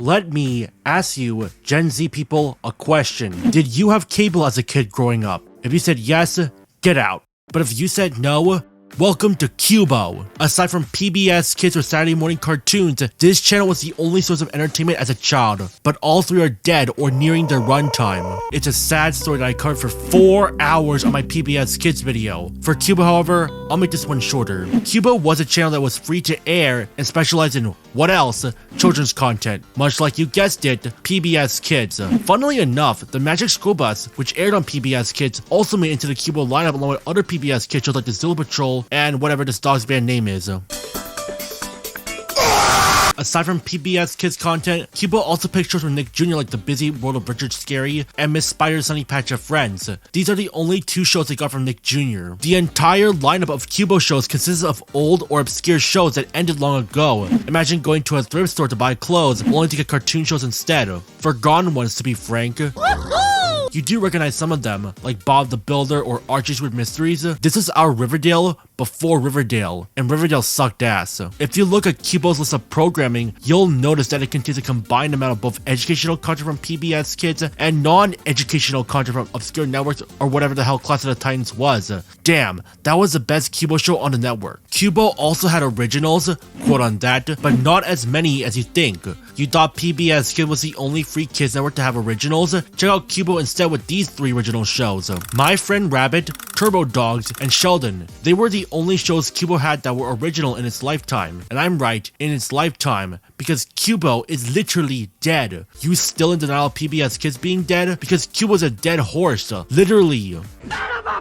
Let me ask you, Gen Z people, a question. Did you have cable as a kid growing up? If you said yes, get out. But if you said no, welcome to Qubo. Aside from PBS KIDS or Saturday morning cartoons, this channel was the only source of entertainment as a child, but all three are dead or nearing their runtime. It's a sad story that I covered for 4 hours on my PBS KIDS video. For Qubo, however, I'll make this one shorter. Qubo was a channel that was free to air and specialized in, what else? Children's content, much like you guessed it, PBS KIDS. Funnily enough, the Magic School Bus, which aired on PBS KIDS, also made it into the Qubo lineup along with other PBS KIDS shows like the Zilla Patrol and whatever this dog's band name is. Aside from PBS KIDS content, Qubo also picked shows from Nick Jr. like The Busy World of Richard Scarry and Miss Spider's Sunny Patch of Friends. These are the only 2 shows they got from Nick Jr. The entire lineup of Qubo shows consists of old or obscure shows that ended long ago. Imagine going to a thrift store to buy clothes, only to get cartoon shows instead. Forgotten ones, to be frank. You do recognize some of them, like Bob the Builder or Archie's Weird Mysteries. This is our Riverdale before Riverdale, and Riverdale sucked ass. If you look at Qubo's list of programming, you'll notice that it contains a combined amount of both educational content from PBS KIDS and non-educational content from obscure networks or whatever the hell Clash of the Titans was. Damn, that was the best Qubo show on the network. Qubo also had originals, quote on that, but not as many as you think. You thought PBS KIDS was the only free kids network to have originals? Check out Qubo instead with these 3 original shows. My Friend Rabbit, Turbo Dogs, and Sheldon. They were the only shows Qubo had that were original in its lifetime. And I'm right, in its lifetime, because Qubo is literally dead. You still in denial of PBS KIDS being dead? Because Qubo's a dead horse, literally.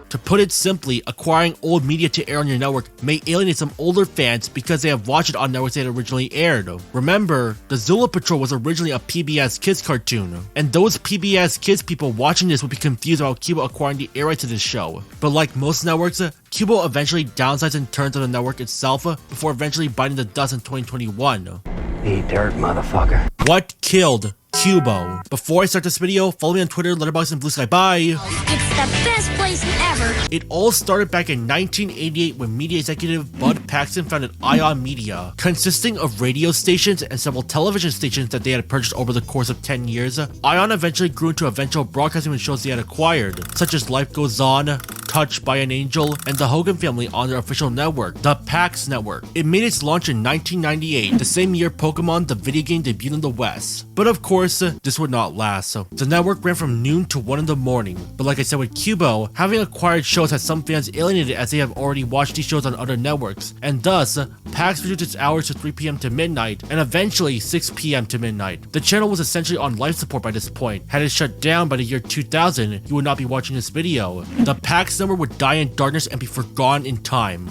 To put it simply, acquiring old media to air on your network may alienate some older fans because they have watched it on networks that originally aired. Remember, the Zilla Patrol was originally a PBS KIDS cartoon, and those PBS KIDS people watching this would be confused about Qubo acquiring the air rights to this show. But like most networks, Qubo eventually downsized and turns on the network itself before eventually biting the dust in 2021. Eat dirt, motherfucker. What killed Qubo? Before I start this video, follow me on Twitter, Letterboxd, and Blue Sky. Bye! It's the best place ever! It all started back in 1988 when media executive Bud Paxton founded Ion Media. Consisting of radio stations and several television stations that they had purchased over the course of 10 years, Ion eventually grew into eventual broadcasting with shows they had acquired, such as Life Goes On, Touched by an Angel, and The Hogan Family on their official network, the PAX Network. It made its launch in 1998, the same year Pokemon the video game debuted in the West. But of course, this would not last. The network ran from noon to 1 in the morning. But like I said with Qubo, having acquired shows has some fans alienated as they have already watched these shows on other networks, and thus, PAX reduced its hours to 3 p.m. to midnight, and eventually 6 p.m. to midnight. The channel was essentially on life support by this point. Had it shut down by the year 2000, you would not be watching this video. The PAX network would die in darkness and be forgotten in time.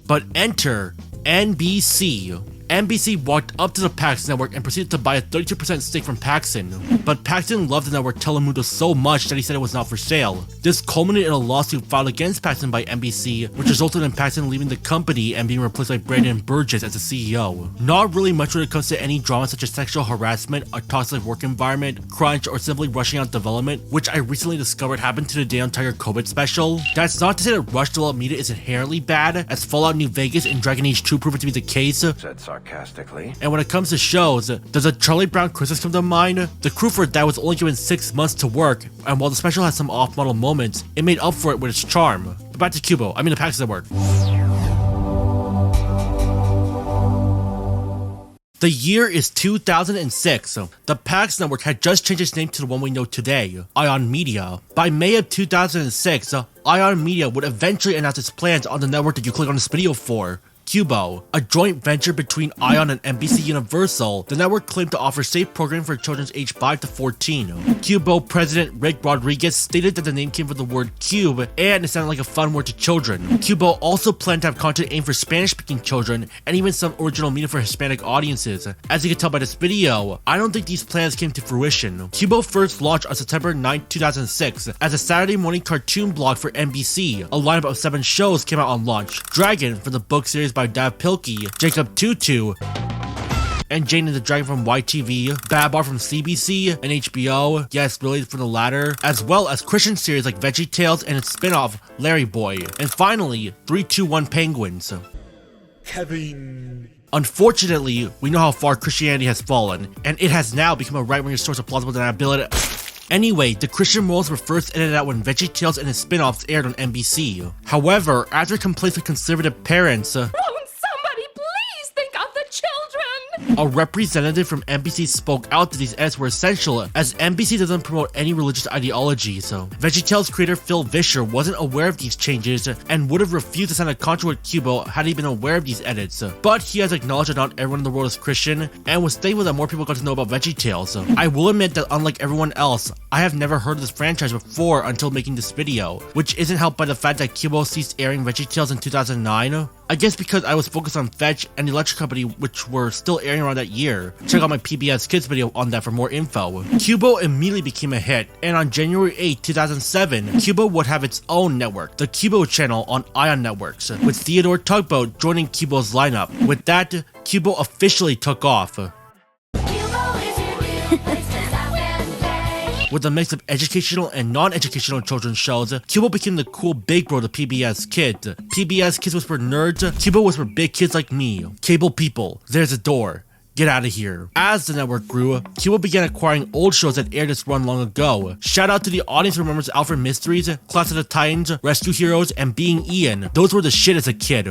But enter NBC. NBC walked up to the PAX network and proceeded to buy a 32% stake from Paxton. But Paxton loved the network Telemundo so much that he said it was not for sale. This culminated in a lawsuit filed against Paxton by NBC, which resulted in Paxton leaving the company and being replaced by Brandon Burgess as the CEO. Not really much when it comes to any drama such as sexual harassment, a toxic work environment, crunch, or simply rushing out development, which I recently discovered happened to the Day on Tiger COVID special. That's not to say that rush developed media is inherently bad, as Fallout New Vegas and Dragon Age 2 proved it to be the case. Sarcastically. And when it comes to shows, does a Charlie Brown Christmas come to mind? The crew for that was only given 6 months to work, and while the special has some off-model moments, it made up for it with its charm. But back to Qubo, the PAX network. The year is 2006. The PAX network had just changed its name to the one we know today, Ion Media. By May of 2006, Ion Media would eventually announce its plans on the network that you click on this video for, Qubo, a joint venture between Ion and NBC Universal. The network claimed to offer safe programming for children aged 5 to 14. Qubo president Rick Rodriguez stated that the name came from the word cube and it sounded like a fun word to children. Qubo also planned to have content aimed for Spanish-speaking children and even some original media for Hispanic audiences. As you can tell by this video, I don't think these plans came to fruition. Qubo first launched on September 9, 2006 as a Saturday morning cartoon blog for NBC. A lineup of 7 shows came out on launch. Dragon from the book series by Dav Pilkey, Jacob Tutu, and Jane and the Dragon from YTV, Babar from CBC and HBO, yes, related from the latter, as well as Christian series like Veggie Tales and its spin-off, Larry Boy, and finally, 321 Penguins. Kevin. Unfortunately, we know how far Christianity has fallen, and it has now become a right-wing source of plausible deniability. Anyway, the Christian morals were first edited out when VeggieTales and its spin-offs aired on NBC. However, after complaints with conservative parents, Won't somebody please think of the children? a representative from NBC spoke out that these edits were essential, as NBC doesn't promote any religious ideologies. VeggieTales creator Phil Vischer wasn't aware of these changes and would have refused to sign a contract with Qubo had he been aware of these edits. But he has acknowledged that not everyone in the world is Christian and was thankful that more people got to know about VeggieTales. I will admit that unlike everyone else, I have never heard of this franchise before until making this video, which isn't helped by the fact that Qubo ceased airing VeggieTales in 2009. I guess because I was focused on Fetch and the Electric Company, which were still airing around that year. Check out my PBS KIDS video on that for more info. Qubo immediately became a hit, and on January 8, 2007, Qubo would have its own network, the Qubo channel on Ion Networks, with Theodore Tugboat joining Qubo's lineup. With that, Qubo officially took off. With a mix of educational and non-educational children's shows, Qubo became the cool big bro to PBS Kids. PBS Kids was for nerds, Qubo was for big kids like me. Cable people, there's a door. Get out of here. As the network grew, Qubo began acquiring old shows that aired its run long ago. Shout out to the audience who remembers Alfred Mysteries, Clash of the Titans, Rescue Heroes, and Being Ian. Those were the shit as a kid.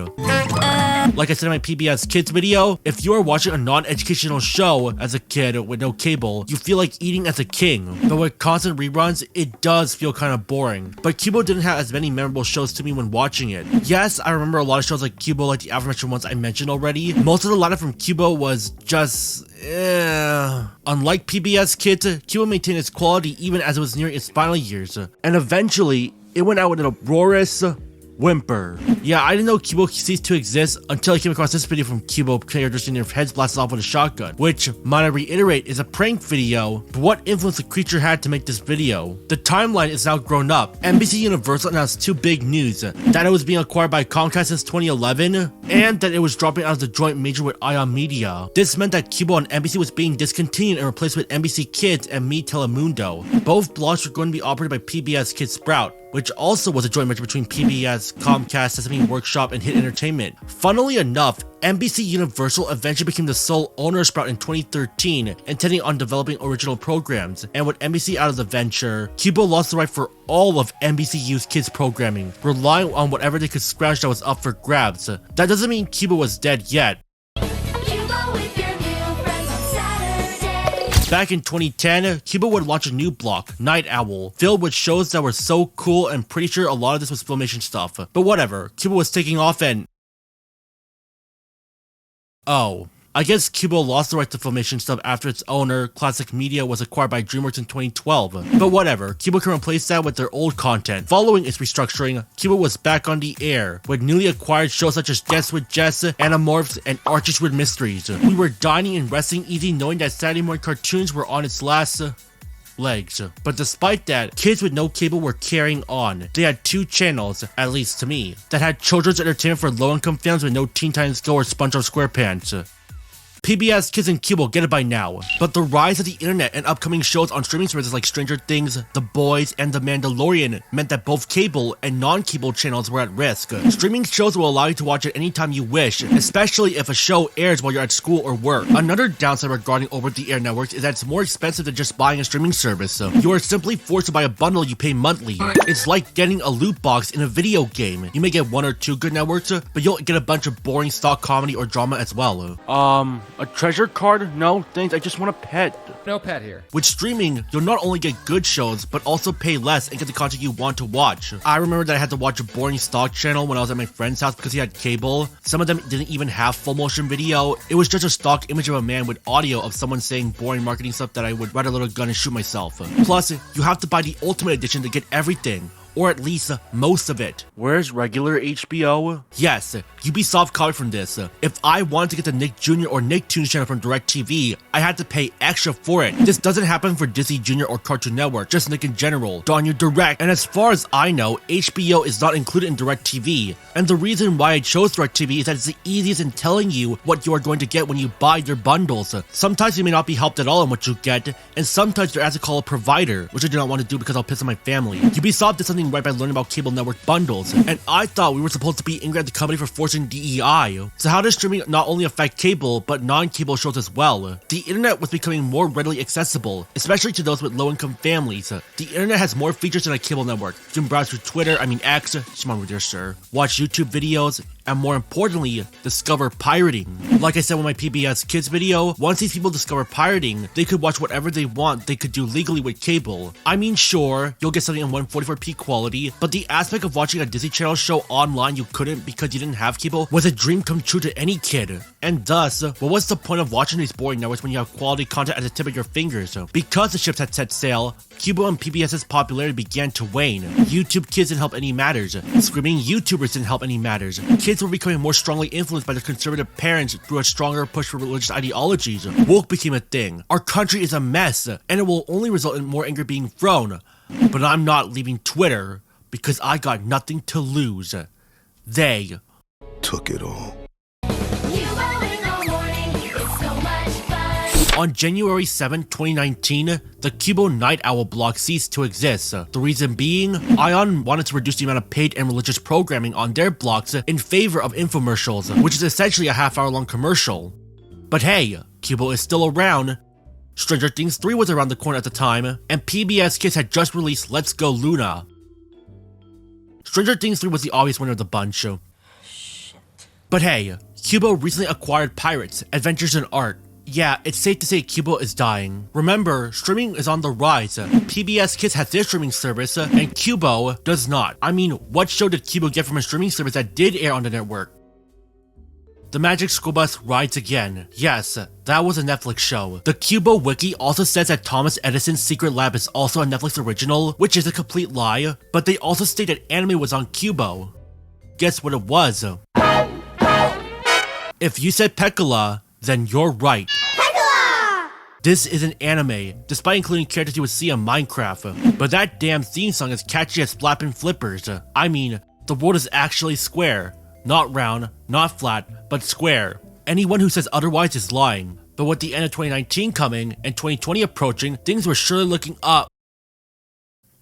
Like I said in my PBS Kids video, if you are watching a non-educational show as a kid with no cable, you feel like eating as a king. But with constant reruns, it does feel kind of boring. But Qubo didn't have as many memorable shows to me when watching it. Yes, I remember a lot of shows like Qubo, like the aforementioned ones I mentioned already. Most of the lineup from Qubo was just Unlike PBS Kids, Qubo maintained its quality even as it was nearing its final years. And eventually, it went out with an uproarious whimper. Yeah, I didn't know Qubo ceased to exist until I came across this video from Qubo characters seeing their heads blasted off with a shotgun, which, might I reiterate, is a prank video, but what influence the creature had to make this video? The timeline is now grown up. NBC Universal announced two big news, that it was being acquired by Comcast since 2011, and that it was dropping out of the joint major with Ion Media. This meant that Qubo on NBC was being discontinued and replaced with NBC Kids and Me Telemundo. Both blogs were going to be operated by PBS Kids Sprout, which also was a joint venture between PBS, Comcast, Sesame Workshop, and Hit Entertainment. Funnily enough, NBC Universal eventually became the sole owner of Sprout in 2013, intending on developing original programs. And with NBC out of the venture, Qubo lost the right for all of NBCU's kids programming, relying on whatever they could scratch that was up for grabs. That doesn't mean Qubo was dead yet. Back in 2010, Qubo would launch a new block, Night Owl, filled with shows that were so cool, and pretty sure a lot of this was Filmation stuff. But whatever, Qubo was taking off and... Oh. I guess Qubo lost the right to Filmation stuff after its owner, Classic Media, was acquired by DreamWorks in 2012. But whatever, Qubo can replace that with their old content. Following its restructuring, Qubo was back on the air, with newly acquired shows such as Guess with Jess, Animorphs, and Archie's Weird Mysteries. We were dining and resting easy knowing that Saturday morning cartoons were on its last... legs. But despite that, kids with no cable were carrying on. They had two channels, at least to me, that had children's entertainment for low-income families with no Teen Titans Go or SpongeBob SquarePants. PBS Kids and Qubo get it by now, but the rise of the internet and upcoming shows on streaming services like Stranger Things, The Boys, and The Mandalorian meant that both cable and non-cable channels were at risk. Streaming shows will allow you to watch it anytime you wish, especially if a show airs while you're at school or work. Another downside regarding over-the-air networks is that it's more expensive than just buying a streaming service. You are simply forced to buy a bundle you pay monthly. It's like getting a loot box in a video game. You may get one or two good networks, but you'll get a bunch of boring stock comedy or drama as well. A treasure card? No, thanks, I just want a pet. No pet here. With streaming, you'll not only get good shows, but also pay less and get the content you want to watch. I remember that I had to watch a boring stock channel when I was at my friend's house because he had cable. Some of them didn't even have full motion video. It was just a stock image of a man with audio of someone saying boring marketing stuff that I would write a little gun and shoot myself. Plus, you have to buy the Ultimate Edition to get everything. Or at least most of it. Where's regular HBO? Yes, Ubisoft copied from this. If I wanted to get the Nick Jr. or Nicktoons channel from DirecTV, I had to pay extra for it. This doesn't happen for Disney Jr. or Cartoon Network, just Nick in general. Darn you direct. And as far as I know, HBO is not included in DirecTV. And the reason why I chose DirecTV is that it's the easiest in telling you what you are going to get when you buy their bundles. Sometimes you may not be helped at all in what you get, and sometimes you're asked to call a provider, which I do not want to do because I'll piss on my family. Ubisoft did something something right by learning about cable network bundles, and I thought we were supposed to be angry at the company for forcing DEI. So how does streaming not only affect cable, but non-cable shows as well? The internet was becoming more readily accessible, especially to those with low-income families. The internet has more features than a cable network. You can browse through Twitter, X, come on with your sir, watch YouTube videos, and more importantly, discover pirating. Like I said with my PBS Kids video, once these people discover pirating, they could watch whatever they want they could do legally with cable. I mean, sure, you'll get something in 144p quality, but the aspect of watching a Disney Channel show online you couldn't because you didn't have cable was a dream come true to any kid. And thus, what was the point of watching these boring networks when you have quality content at the tip of your fingers? Because the ships had set sail, Qubo and PBS's popularity began to wane. YouTube Kids didn't help any matters. Screaming YouTubers didn't help any matters. Kids were becoming more strongly influenced by their conservative parents through a stronger push for religious ideologies. Woke became a thing. Our country is a mess, and it will only result in more anger being thrown. But I'm not leaving Twitter because I got nothing to lose. They took it all. On January 7, 2019, the Qubo Night Owl blog ceased to exist. The reason being, Ion wanted to reduce the amount of paid and religious programming on their blogs in favor of infomercials, which is essentially a half-hour-long commercial. But hey, Qubo is still around. Stranger Things 3 was around the corner at the time, and PBS Kids had just released Let's Go Luna. Stranger Things 3 was the obvious winner of the bunch. But hey, Qubo recently acquired Pirates, Adventures in Art. Yeah, it's safe to say Qubo is dying. Remember, streaming is on the rise. PBS Kids has their streaming service, and Qubo does not. I mean, what show did Qubo get from a streaming service that did air on the network? The Magic School Bus Rides Again. Yes, that was a Netflix show. The Qubo wiki also says that Thomas Edison's Secret Lab is also a Netflix original, which is a complete lie, but they also state that anime was on Qubo. Guess what it was? If you said Pecola, then you're right. Pecola! This is an anime, despite including characters you would see in Minecraft, but that damn theme song is catchy as flapping flippers. I mean, the world is actually square. Not round, not flat, but square. Anyone who says otherwise is lying. But with the end of 2019 coming and 2020 approaching, things were surely looking up.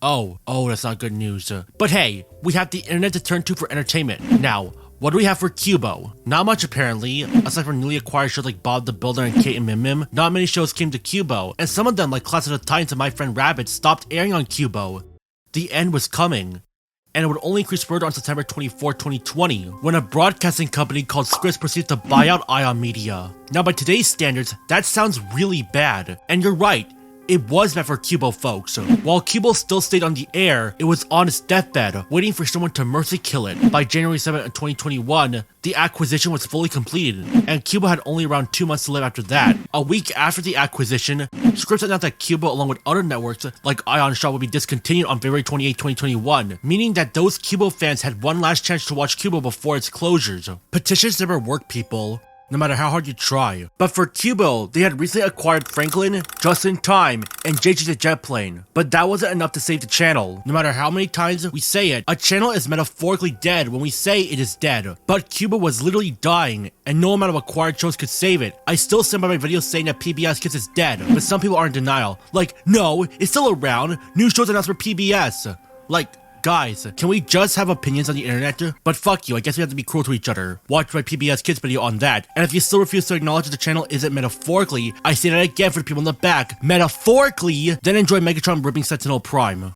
Oh, that's not good news. But hey, we have the internet to turn to for entertainment. Now, what do we have for Qubo? Not much apparently, aside from newly acquired shows like Bob the Builder and Kate and Mim Mim. Not many shows came to Qubo, and some of them like Clash of the Titans and My Friend Rabbit stopped airing on Qubo. The end was coming, and it would only increase further on September 24, 2020, when a broadcasting company called Scripps proceeded to buy out Ion Media. Now by today's standards, that sounds really bad, and you're right. It was bad for Qubo folks. While Qubo still stayed on the air, it was on its deathbed, waiting for someone to mercy kill it. By January 7, 2021, the acquisition was fully completed, and Qubo had only around 2 months to live after that. A week after the acquisition, Scripps announced that Qubo, along with other networks like Ion Shaw, would be discontinued on February 28, 2021, meaning that those Qubo fans had one last chance to watch Qubo before its closures. Petitions never work, people, no matter how hard you try. But for Qubo, they had recently acquired Franklin, Just in Time, and JJ the Jet Plane. But that wasn't enough to save the channel. No matter how many times we say it, a channel is metaphorically dead when we say it is dead. But Qubo was literally dying, and no amount of acquired shows could save it. I still stand by my video saying that PBS Kids is dead, but some people are in denial. Like, no, it's still around. New shows announced for PBS. Like, guys, can we just have opinions on the internet? But fuck you, I guess we have to be cruel to each other. Watch my PBS Kids video on that. And if you still refuse to acknowledge the channel isn't metaphorically, I say that again for the people in the back. Metaphorically, then enjoy Megatron ripping Sentinel Prime.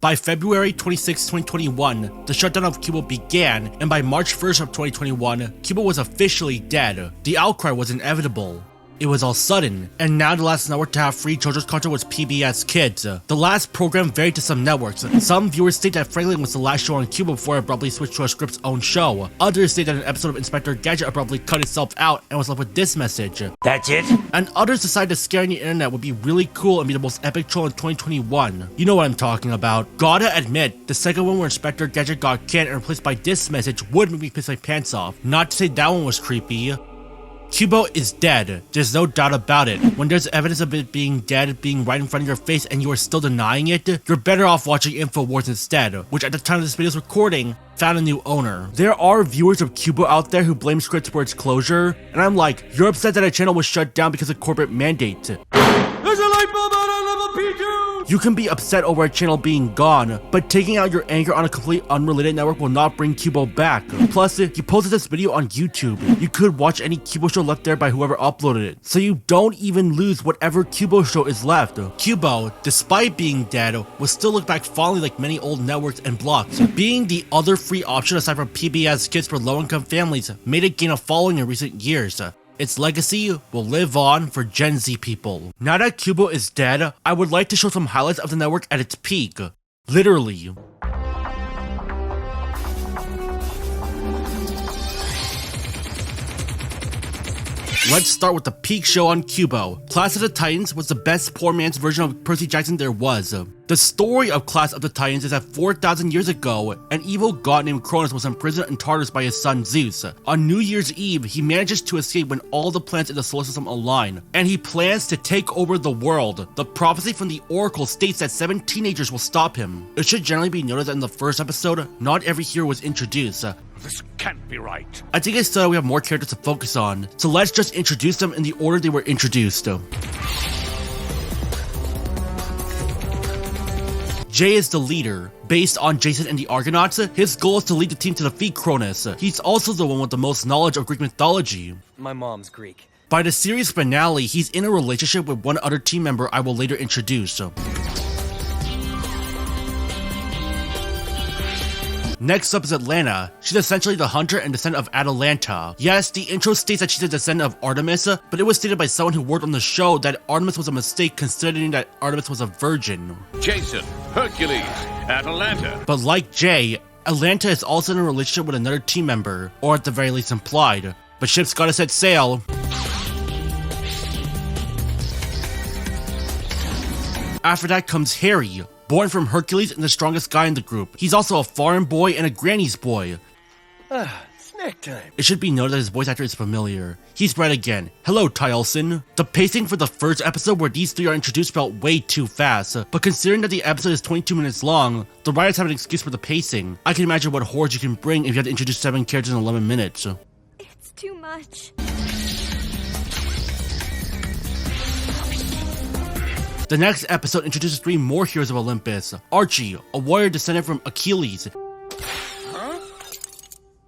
By February 26, 2021, the shutdown of Qubo began, and by March 1st of 2021, Qubo was officially dead. The outcry was inevitable. It was all sudden, and now the last network to have free children's content was PBS Kids. The last program varied to some networks. Some viewers state that Franklin was the last show on Qubo before it abruptly switched to a Scripps' own show. Others state that an episode of Inspector Gadget abruptly cut itself out and was left with this message. That's it? And others decided that scaring the internet would be really cool and be the most epic troll in 2021. You know what I'm talking about. Gotta admit, the second one where Inspector Gadget got canned and replaced by this message would make me piss my pants off. Not to say that one was creepy. Qubo is dead, there's no doubt about it. When there's evidence of it being dead, being right in front of your face, and you are still denying it, you're better off watching InfoWars instead, which at the time of this video's recording found a new owner. There are viewers of Qubo out there who blame Squid's for its closure, and I'm like, you're upset that a channel was shut down because of corporate mandate. There's a light bulb out on level P2! You can be upset over a channel being gone, but taking out your anger on a complete unrelated network will not bring Qubo back. Plus, you posted this video on YouTube. You could watch any Qubo show left there by whoever uploaded it, so you don't even lose whatever Qubo show is left. Qubo, despite being dead, will still look back fondly like many old networks and blocks. Being the other free option aside from PBS KIDS for low-income families made it gain a following in recent years. Its legacy will live on for Gen Z people. Now that Qubo is dead, I would like to show some highlights of the network at its peak. Literally. Let's start with the peak show on Qubo. Class of the Titans was the best poor man's version of Percy Jackson there was. The story of Class of the Titans is that 4,000 years ago, an evil god named Cronus was imprisoned in Tartarus by his son Zeus. On New Year's Eve, he manages to escape when all the planets in the solar system align, and he plans to take over the world. The prophecy from the Oracle states that 7 teenagers will stop him. It should generally be noted that in the first episode, not every hero was introduced. This can't be right. I think it's so we have more characters to focus on, so let's just introduce them in the order they were introduced. Jay is the leader. Based on Jason and the Argonauts, his goal is to lead the team to defeat Cronus. He's also the one with the most knowledge of Greek mythology. My mom's Greek. By the series finale, he's in a relationship with one other team member I will later introduce. Next up is Atlanta. She's essentially the hunter and descendant of Atalanta. Yes, the intro states that she's a descendant of Artemis, but it was stated by someone who worked on the show that Artemis was a mistake considering that Artemis was a virgin. Jason, Hercules, Atalanta. But like Jay, Atlanta is also in a relationship with another team member, or at the very least implied. But ship's gotta set sail. After that comes Harry. Born from Hercules and the strongest guy in the group. He's also a foreign boy and a granny's boy. Snack time. It should be noted that his voice actor is familiar. He's Red again. Hello, Tylson. The pacing for the first episode where these three are introduced felt way too fast, but considering that the episode is 22 minutes long, the writers have an excuse for the pacing. I can imagine what horrors you can bring if you have to introduce 7 characters in 11 minutes. It's too much. The next episode introduces 3 more heroes of Olympus. Archie, a warrior descendant from Achilles, Huh?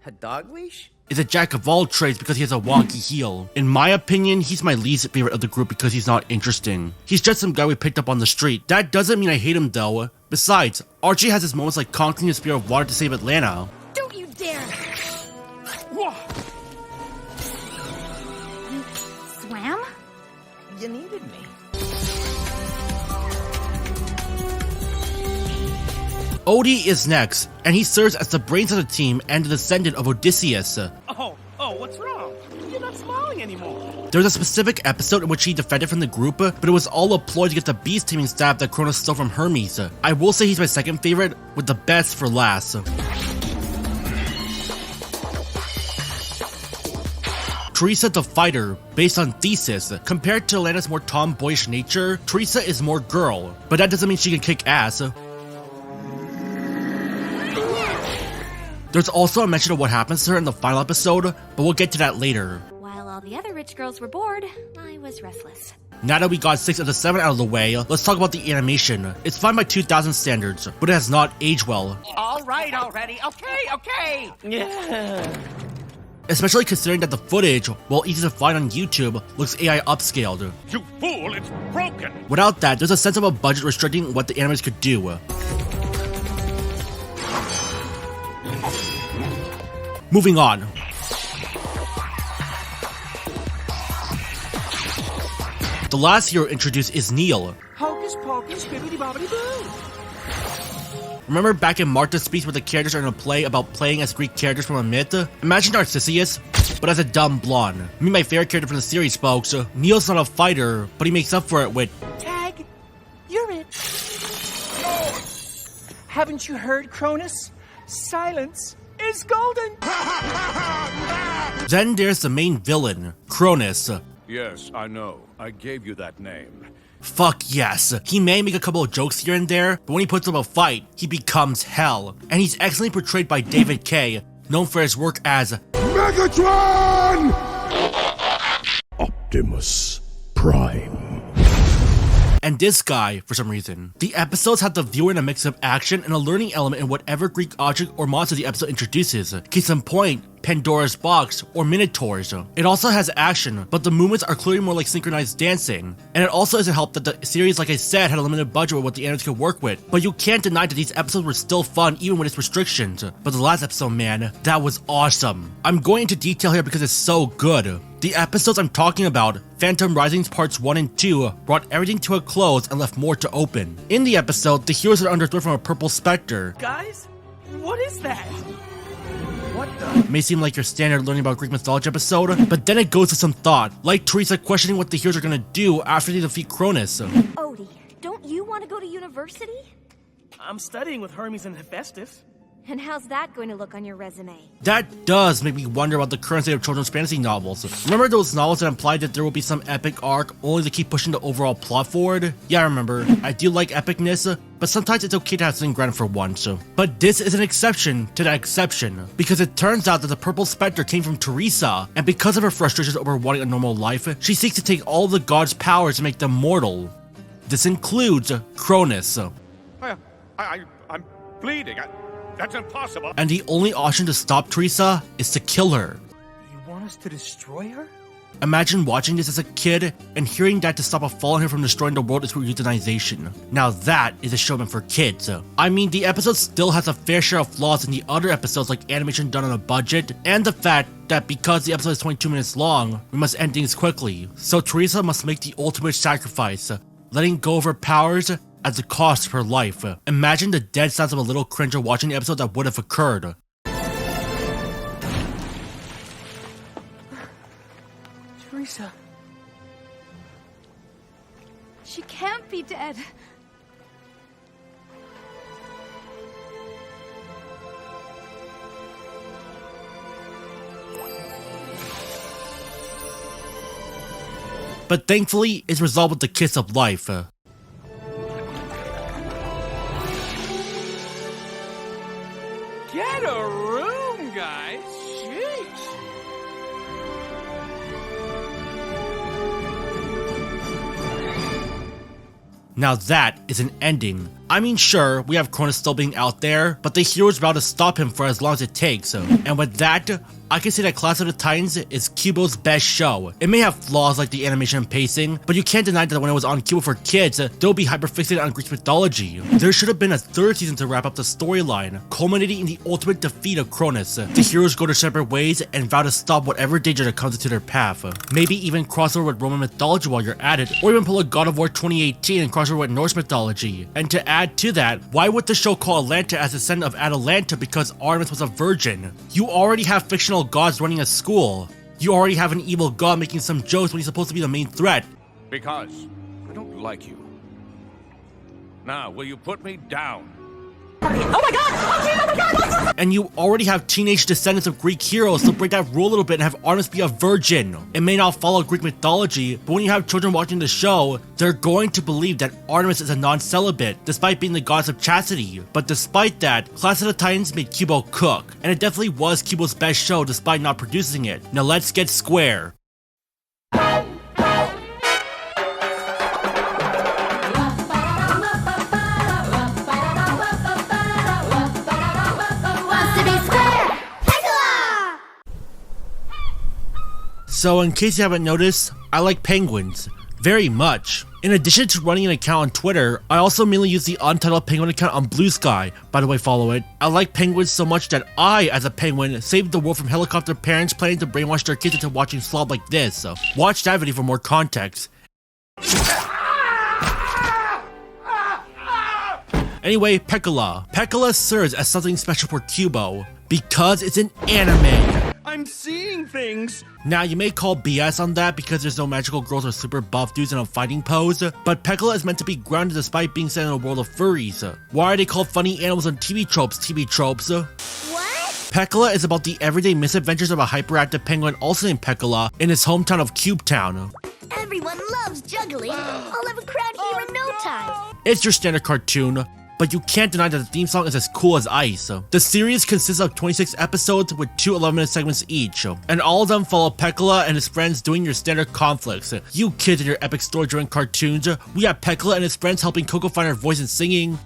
A dog leash? is a jack of all trades because he has a wonky heel. In my opinion, he's my least favorite of the group because he's not interesting. He's just some guy we picked up on the street. That doesn't mean I hate him though. Besides, Archie has his moments like conquering the spear of water to save Atlanta. Don't you dare! Whoa. You swam? You needed me. Odie is next, and he serves as the brains of the team and the descendant of Odysseus. Oh, what's wrong? You're not smiling anymore. There was a specific episode in which he defended from the group, but it was all a ploy to get the beast taming staff that Cronus stole from Hermes. I will say he's my second favorite, with the best for last. Teresa the Fighter, based on Thesis. Compared to Atlanta's more tomboyish nature, Teresa is more girl, but that doesn't mean she can kick ass. There's also a mention of what happens to her in the final episode, but we'll get to that later. While all the other rich girls were bored, I was restless. Now that we got 6 of the 7 out of the way, let's talk about the animation. It's fine by 2000 standards, but it has not aged well. All right already. Okay. Yeah. Especially considering that the footage, while easy to find on YouTube, looks AI upscaled. You fool, it's broken. Without that, there's a sense of a budget restricting what the animators could do. Moving on. The last hero introduced is Neil. Hocus pocus, bibbidi bobbidi boo. Remember back in Martha's speech where the characters are in a play about playing as Greek characters from a myth? Imagine Narcissus, but as a dumb blonde. Me, my favorite character from the series, folks. Neil's not a fighter, but he makes up for it with... Tag, you're it. Haven't you heard, Cronus? Silence is golden. Then there's the main villain, Cronus. Yes, I know. I gave you that name. Fuck yes. He may make a couple of jokes here and there, but when he puts up a fight, he becomes hell. And he's excellently portrayed by David Kaye, known for his work as Megatron! Optimus Prime. and this guy for some reason. The episodes have the viewer in a mix of action and a learning element in whatever Greek object or monster the episode introduces. Case in point, Pandora's box or Minotaurs. It also has action, but the movements are clearly more like synchronized dancing. And it also isn't helped that the series, like I said, had a limited budget with what the animators could work with. But you can't deny that these episodes were still fun even with its restrictions. But the last episode, man, that was awesome. I'm going into detail here because it's so good. The episodes I'm talking about, Phantom Risings Parts 1 and 2, brought everything to a close and left more to open. In the episode, the heroes are under threat from a purple specter. Guys, what is that? What the? May seem like your standard learning about Greek mythology episode, but then it goes to some thought, like Teresa questioning what the heroes are gonna do after they defeat Cronus. Odie, don't you want to go to university? I'm studying with Hermes and Hephaestus. And how's that going to look on your resume? That does make me wonder about the current state of children's fantasy novels. Remember those novels that implied that there will be some epic arc only to keep pushing the overall plot forward? Yeah, I remember. I do like epicness, but sometimes it's okay to have something grand for once. But this is an exception to that exception, because it turns out that the purple specter came from Teresa, and because of her frustrations over wanting a normal life, she seeks to take all the gods' powers and make them mortal. This includes Cronus. I'm bleeding. That's impossible. And the only option to stop Teresa is to kill her. You want us to destroy her? Imagine watching this as a kid and hearing that to stop a fallen hero from destroying the world is through euthanization. Now that is a show meant for kids. I mean, the episode still has a fair share of flaws in the other episodes, like animation done on a budget, and the fact that because the episode is 22 minutes long, we must end things quickly. So Teresa must make the ultimate sacrifice, letting go of her powers at the cost of her life. Imagine the dead sounds of a little cringer watching the episode that would have occurred. Teresa. She can't be dead. But thankfully, it's resolved with the kiss of life. Get a room, guys. Jeez. Now that is an ending. I mean, sure, we have Cronus still being out there, but the heroes vow to stop him for as long as it takes. And with that, I can say that Class of the Titans is Qubo's best show. It may have flaws like the animation and pacing, but you can't deny that when it was on Qubo for kids, they'll be hyperfixated on Greek mythology. There should have been a third season to wrap up the storyline, culminating in the ultimate defeat of Cronus. The heroes go their separate ways and vow to stop whatever danger that comes into their path. Maybe even crossover with Roman mythology while you're at it, or even pull a God of War 2018 and crossover with Norse mythology. And to add to that, why would the show call Atlanta as the descendant of Atalanta because Artemis was a virgin? You already have fictional gods running a school. You already have an evil god making some jokes when he's supposed to be the main threat. Because I don't like you. Now, will you put me down? And you already have teenage descendants of Greek heroes, so break that rule a little bit and have Artemis be a virgin. It may not follow Greek mythology, but when you have children watching the show, they're going to believe that Artemis is a non-celibate, despite being the goddess of chastity. But despite that, Class of the Titans made Qubo cook, and it definitely was Qubo's best show despite not producing it. Now let's get square. So in case you haven't noticed, I like penguins. Very much. In addition to running an account on Twitter, I also mainly use the Untitled Penguin account on Blue Sky. By the way, follow it. I like penguins so much that I, as a penguin, saved the world from helicopter parents planning to brainwash their kids into watching slob like this. So watch that video for more context. Anyway, Pecola. Pecola serves as something special for Qubo because it's an anime. I'm seeing things. Now, you may call BS on that because there's no magical girls or super buff dudes in a fighting pose, but Pecola is meant to be grounded despite being set in a world of furries. Why are they called funny animals and TV tropes? What? Pecola is about the everyday misadventures of a hyperactive penguin also named Pecola in his hometown of Cube Town. Everyone loves juggling, I'll have a crowd here in no time. It's your standard cartoon, but you can't deny that the theme song is as cool as ice. The series consists of 26 episodes with 2 11-minute segments each, and all of them follow Pecola and his friends doing your standard conflicts. You kids in your epic story-driven cartoons, we have Pecola and his friends helping Coco find her voice and singing.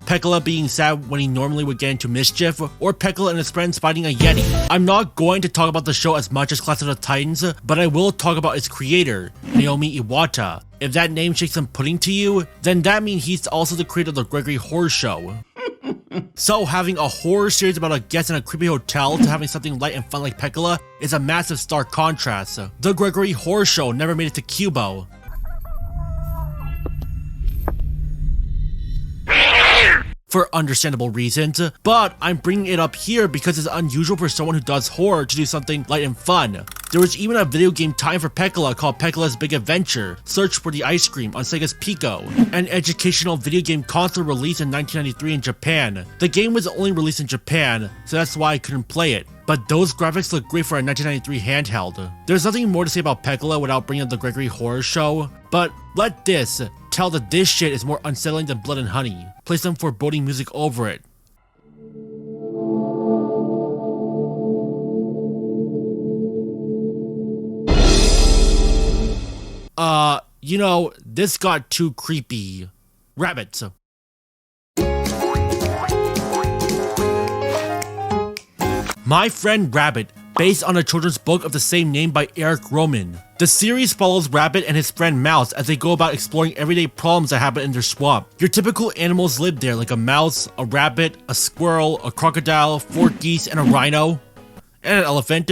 Pecola being sad when he normally would get into mischief, or Pecola and his friends fighting a Yeti. I'm not going to talk about the show as much as Clash of the Titans, but I will talk about its creator, Naomi Iwata. If that name shakes some pudding to you, then that means he's also the creator of the Gregory Horror Show. So having a horror series about a guest in a creepy hotel to having something light and fun like Pecola is a massive stark contrast. The Gregory Horror Show never made it to Qubo. For understandable reasons, but I'm bringing it up here because it's unusual for someone who does horror to do something light and fun. There was even a video game time for Pecola called Pecola's Big Adventure, Search for the Ice Cream on Sega's Pico, an educational video game console released in 1993 in Japan. The game was only released in Japan, so that's why I couldn't play it. But those graphics look great for a 1993 handheld. There's nothing more to say about Pecola without bringing up the Gregory Horror Show, but let this tell that this shit is more unsettling than Blood and Honey. Play some foreboding music over it. You know, this got too creepy. Rabbits. My Friend Rabbit, based on a children's book of the same name by Eric Roman. The series follows Rabbit and his friend Mouse as they go about exploring everyday problems that happen in their swamp. Your typical animals live there, like a mouse, a rabbit, a squirrel, a crocodile, 4 geese, and a rhino. And an elephant.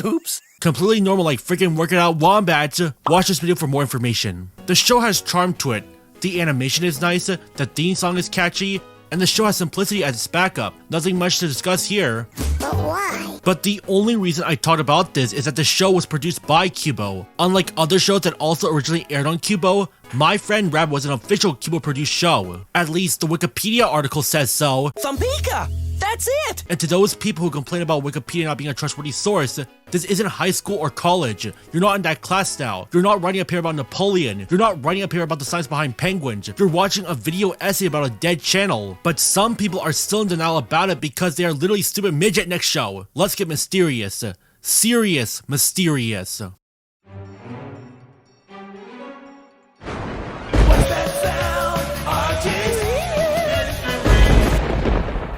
Oops. Completely normal like freaking working out wombats. Watch this video for more information. The show has charm to it. The animation is nice, the theme song is catchy, and the show has simplicity as its backup. Nothing much to discuss here. But why? But the only reason I talked about this is that the show was produced by Qubo. Unlike other shows that also originally aired on Qubo, My Friend Rabbit was an official Qubo produced show. At least the Wikipedia article says so. Thumbika! That's it! And to those people who complain about Wikipedia not being a trustworthy source, this isn't high school or college. You're not in that class now. You're not writing a paper about Napoleon. You're not writing a paper about the science behind penguins. You're watching a video essay about a dead channel. But some people are still in denial about it because they are literally stupid midget next show. Let's get mysterious. Serious mysterious.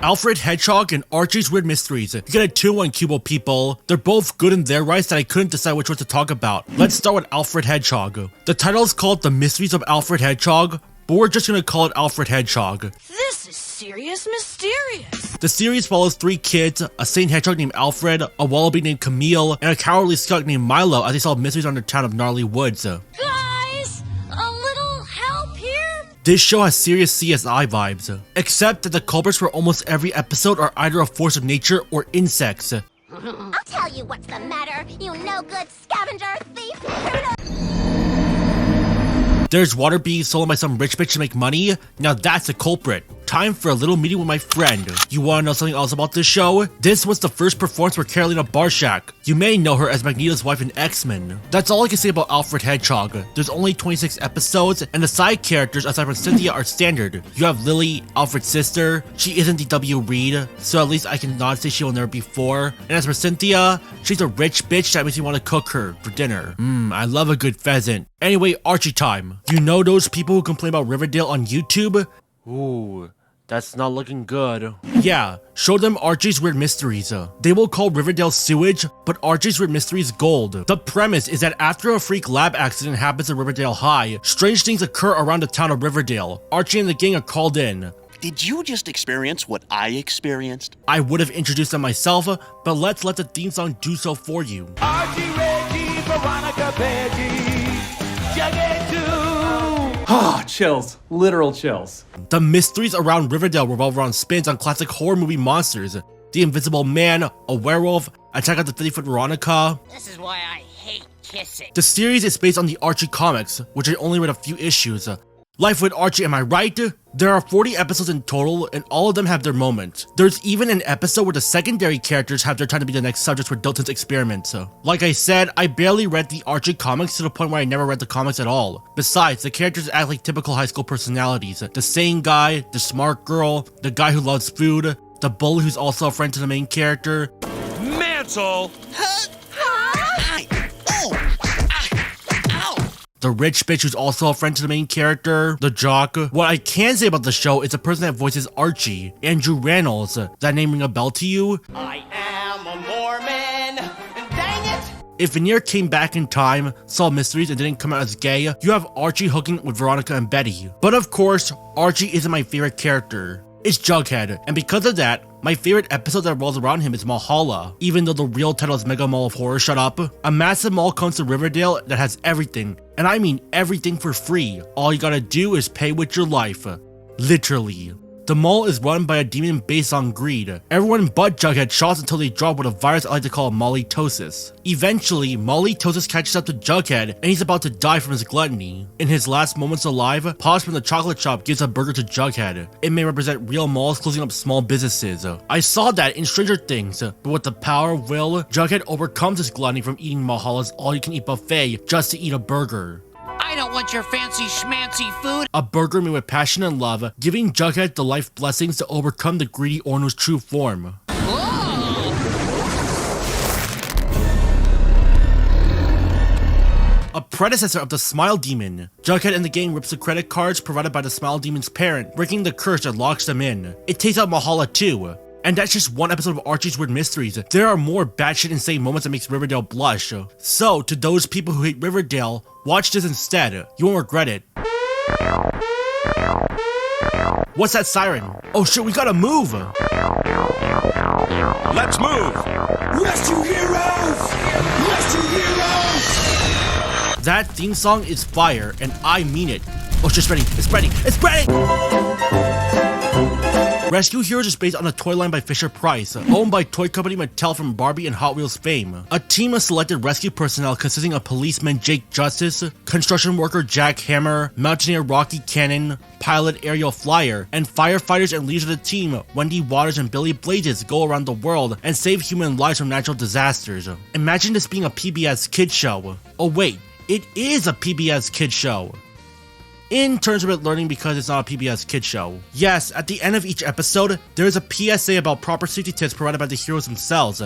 Alfred, Hedgehog, and Archie's Weird Mysteries. You get a 2-1 Qubo people. They're both good in their rights that I couldn't decide which one to talk about. Let's start with Alfred Hedgehog. The title is called The Mysteries of Alfred Hedgehog, but we're just gonna call it Alfred Hedgehog. This is serious mysterious. The series follows 3 kids, a sane hedgehog named Alfred, a wallaby named Camille, and a cowardly skunk named Milo as they solve mysteries on their town of Gnarly Woods. Guys, a little help here? This show has serious CSI vibes, except that the culprits for almost every episode are either a force of nature or insects. I'll tell you what's the matter, you no-good scavenger, thief, criminal. There's water being stolen by some rich bitch to make money. Now that's a culprit. Time for a little meeting with my friend. You wanna know something else about this show? This was the first performance for Carolina Barshak. You may know her as Magneto's wife in X-Men. That's all I can say about Alfred Hedgehog. There's only 26 episodes, and the side characters aside from Cynthia are standard. You have Lily, Alfred's sister. She isn't D.W. Reed, so at least I can not say she will never be 4. And as for Cynthia, she's a rich bitch that makes me want to cook her for dinner. I love a good pheasant. Anyway, Archie time. You know those people who complain about Riverdale on YouTube? Ooh, that's not looking good. Yeah, show them Archie's Weird Mysteries. They will call Riverdale sewage, but Archie's Weird Mysteries gold. The premise is that after a freak lab accident happens at Riverdale High, strange things occur around the town of Riverdale. Archie and the gang are called in. Did you just experience what I experienced? I would have introduced them myself, but let's let the theme song do so for you. Archie, Reggie, Veronica, Peggy, Jughead too. Ah, chills. Literal chills. The mysteries around Riverdale revolve around spins on classic horror movie monsters. The Invisible Man, a werewolf, Attack of the 50-Foot Veronica. This is why I hate kissing. The series is based on the Archie comics, which I only read a few issues. Life with Archie, am I right? There are 40 episodes in total, and all of them have their moments. There's even an episode where the secondary characters have their time to be the next subjects for Dalton's experiments. Like I said, I barely read the Archie comics to the point where I never read the comics at all. Besides, the characters act like typical high school personalities. The sane guy, the smart girl, the guy who loves food, the bully who's also a friend to the main character. Mansell! The rich bitch who's also a friend to the main character, the jock. What I can say about the show is the person that voices Archie, Andrew Rannells. That name ring a bell to you? I am a Mormon. Dang it! If Veneer came back in time, solved mysteries, and didn't come out as gay, you have Archie hooking with Veronica and Betty. But of course, Archie isn't my favorite character. It's Jughead, and because of that, my favorite episode that revolves around him is Mahala, even though the real title is Mega Mall of Horror. Shut up. A massive mall comes to Riverdale that has everything, and I mean everything for free. All you gotta do is pay with your life. Literally. The mall is run by a demon based on greed. Everyone but Jughead shots until they drop with a virus I like to call Mollytosis. Eventually, Mollytosis catches up to Jughead and he's about to die from his gluttony. In his last moments alive, Posh from the chocolate shop gives a burger to Jughead. It may represent real malls closing up small businesses. I saw that in Stranger Things, but with the power of will, Jughead overcomes his gluttony from eating Mahala's all-you-can-eat buffet just to eat a burger. I don't want your fancy schmancy food. A burger made with passion and love, giving Jughead the life blessings to overcome the greedy Orno's true form. A predecessor of the Smile Demon. Jughead and the gang rips the credit cards provided by the Smile Demon's parent, breaking the curse that locks them in. It takes out Mahala too. And that's just one episode of Archie's Weird Mysteries. There are more batshit insane moments that makes Riverdale blush. So, to those people who hate Riverdale, watch this instead. You won't regret it. What's that siren? Oh shit, we gotta move! Let's move! Rescue heroes! Rescue heroes! That theme song is fire, and I mean it. Oh, it's spreading, it's spreading, it's spreading! Rescue Heroes is based on a toy line by Fisher-Price, owned by toy company Mattel from Barbie and Hot Wheels fame. A team of selected rescue personnel consisting of policeman Jake Justice, construction worker Jack Hammer, mountaineer Rocky Cannon, pilot Ariel Flyer, and firefighters and leaders of the team, Wendy Waters and Billy Blazes, go around the world and save human lives from natural disasters. Imagine this being a PBS Kids show. Oh wait, it is a PBS Kids show. In terms of it learning because it's not a PBS Kids show. Yes, at the end of each episode, there is a PSA about proper safety tips provided by the heroes themselves.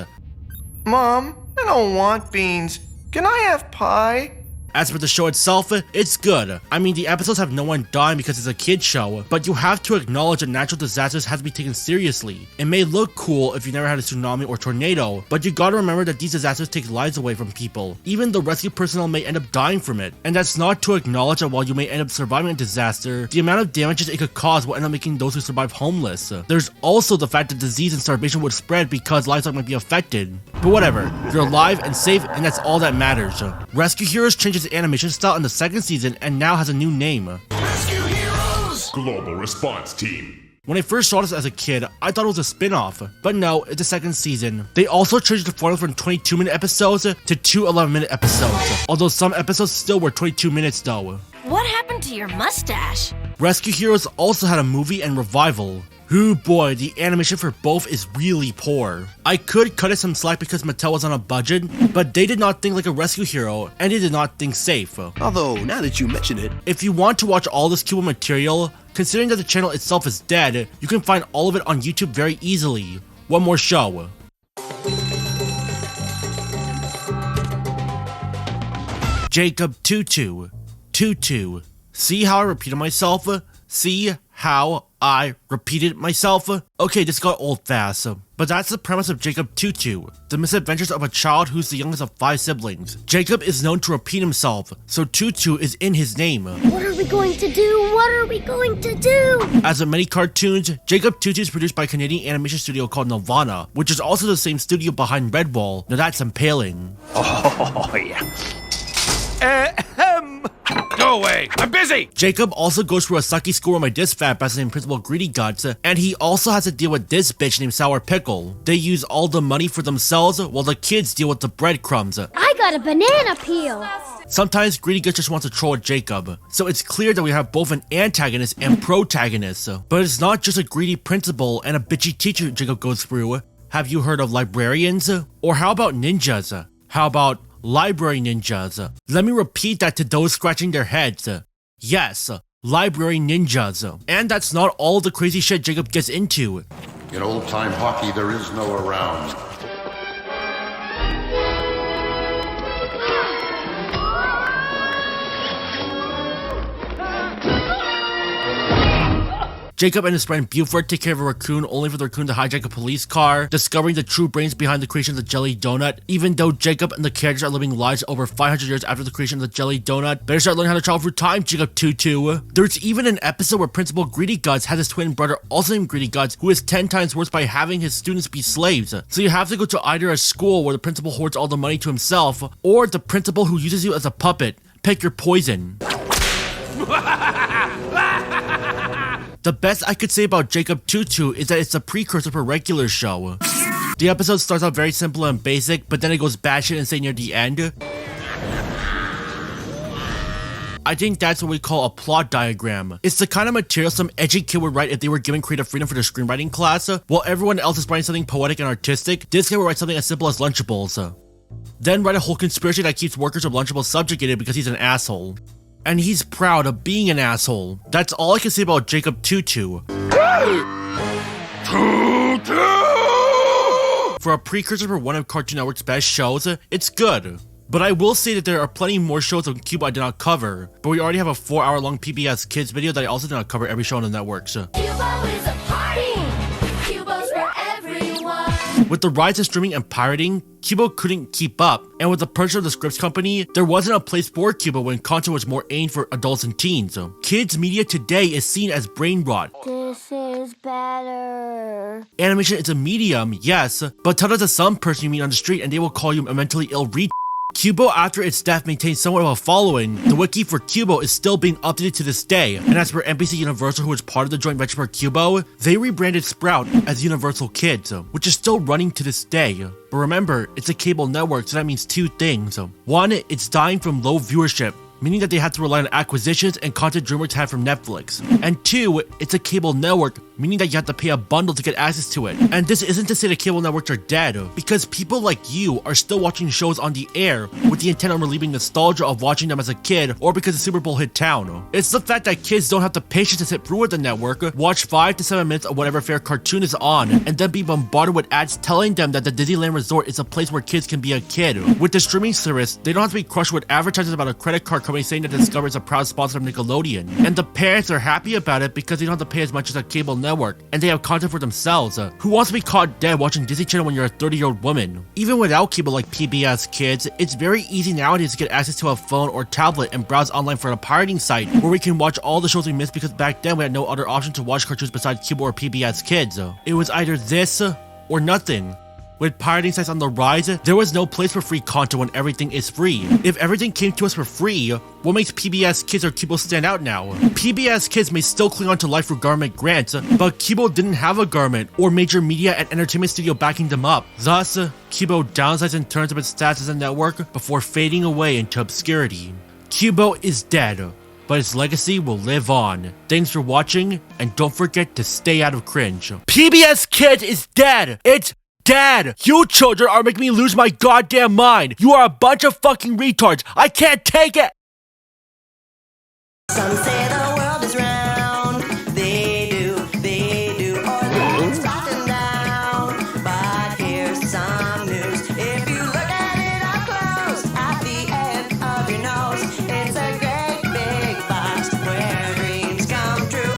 Mom, I don't want beans. Can I have pie? As for the show itself, it's good. I mean, the episodes have no one dying because it's a kid show, but you have to acknowledge that natural disasters have to be taken seriously. It may look cool if you never had a tsunami or tornado, but you gotta remember that these disasters take lives away from people. Even the rescue personnel may end up dying from it. And that's not to acknowledge that while you may end up surviving a disaster, the amount of damages it could cause will end up making those who survive homeless. There's also the fact that disease and starvation would spread because livestock might be affected. But whatever, you're alive and safe, and that's all that matters. Rescue Heroes changes its animation style in the second season and now has a new name. Rescue heroes! Global Response Team. When I first saw this as a kid, I thought it was a spin-off, but no, it's the second season. They also changed the formula from 22-minute episodes to 2 11-minute episodes, although some episodes still were 22 minutes though. What happened to your mustache? Rescue Heroes also had a movie and revival. Ooh boy, the animation for both is really poor. I could cut it some slack because Mattel was on a budget, but they did not think like a rescue hero, and they did not think safe. Although, now that you mention it... If you want to watch all this Qubo material, considering that the channel itself is dead, you can find all of it on YouTube very easily. One more show. Jacob Tutu. Tutu. See how I repeated myself? See how I repeated myself? Okay, this got old fast, but that's the premise of Jacob Tutu, the misadventures of a child who's the youngest of 5 siblings. Jacob is known to repeat himself, so Tutu is in his name. What are we going to do? What are we going to do? As with many cartoons, Jacob Tutu is produced by a Canadian animation studio called Nelvana, which is also the same studio behind Redwall. Now that's impaling. Oh, yeah. Go away! I'm busy! Jacob also goes through a sucky school where my disc fat bastard named Principal Greedy Guts, and he also has to deal with this bitch named Sour Pickle. They use all the money for themselves while the kids deal with the breadcrumbs. I got a banana peel. Sometimes Greedy Guts just wants to troll Jacob, so it's clear that we have both an antagonist and protagonist. But it's not just a greedy principal and a bitchy teacher Jacob goes through. Have you heard of librarians? Or how about ninjas? How about library ninjas? Let me repeat that to those scratching their heads. Yes, library ninjas. And that's not all the crazy shit Jacob gets into. In old-time hockey, there is no around. Jacob and his friend Buford take care of a raccoon only for the raccoon to hijack a police car, discovering the true brains behind the creation of the Jelly Donut. Even though Jacob and the characters are living lives over 500 years after the creation of the Jelly Donut, better start learning how to travel through time, Jacob Tutu. There's even an episode where Principal Greedy Guts has his twin brother, also named Greedy Guts, who is 10 times worse by having his students be slaves. So you have to go to either a school where the principal hoards all the money to himself, or the principal who uses you as a puppet. Pick your poison. The best I could say about Jacob Tutu is that it's a precursor for a regular show. The episode starts out very simple and basic, but then it goes batshit insane near the end. I think that's what we call a plot diagram. It's the kind of material some edgy kid would write if they were given creative freedom for their screenwriting class. While everyone else is writing something poetic and artistic, this guy would write something as simple as Lunchables. Then write a whole conspiracy that keeps workers of Lunchables subjugated because he's an asshole. And he's proud of being an asshole. That's all I can say about Jacob Tutu. For a precursor for one of Cartoon Network's best shows, it's good. But I will say that there are plenty more shows on Qubo I did not cover. But we already have a 4-hour-long PBS KIDS video that I also did not cover every show on the network. Qubo is a party! Qubo's for everyone! With the rise of streaming and pirating, Qubo couldn't keep up, and with the purchase of the Scripps company, there wasn't a place for Qubo when content was more aimed for adults and teens. Kids media today is seen as brain rot. This is better. Animation is a medium, yes, but tell that to some person you meet on the street and they will call you a mentally ill retard. Qubo, after its death, maintains somewhat of a following. The wiki for Qubo is still being updated to this day, and as per NBC Universal, who is part of the joint venture for Qubo, they rebranded Sprout as Universal Kids, which is still running to this day. But remember, it's a cable network, so that means two things. One, it's dying from low viewership, meaning that they had to rely on acquisitions and content DreamWorks had from Netflix. And two, it's a cable network, meaning that you have to pay a bundle to get access to it. And this isn't to say the cable networks are dead, because people like you are still watching shows on the air with the intent of relieving nostalgia of watching them as a kid or because the Super Bowl hit town. It's the fact that kids don't have the patience to sit through with the network, watch 5 to 7 minutes of whatever fair cartoon is on, and then be bombarded with ads telling them that the Disneyland Resort is a place where kids can be a kid. With the streaming service, they don't have to be crushed with advertisements about a credit card company saying that Discovery is a proud sponsor of Nickelodeon. And the parents are happy about it because they don't have to pay as much as a cable network, and they have content for themselves. Who wants to be caught dead watching Disney Channel when you're a 30-year-old woman? Even without cable like PBS KIDS, it's very easy nowadays to get access to a phone or tablet and browse online for a pirating site where we can watch all the shows we missed because back then we had no other option to watch cartoons besides Qubo or PBS KIDS. It was either this or nothing. With pirating sites on the rise, there was no place for free content when everything is free. If everything came to us for free, what makes PBS KIDS or Qubo stand out now? PBS KIDS may still cling on to life through government grants, but Qubo didn't have a government or major media and entertainment studio backing them up. Thus, Qubo downsizes in terms of its status as a network before fading away into obscurity. Qubo is dead, but its legacy will live on. Thanks for watching, and don't forget to stay out of cringe. PBS KIDS is dead! It's dead! You children are making me lose my goddamn mind! You are a bunch of fucking retards! I can't take it! Some say the world is round.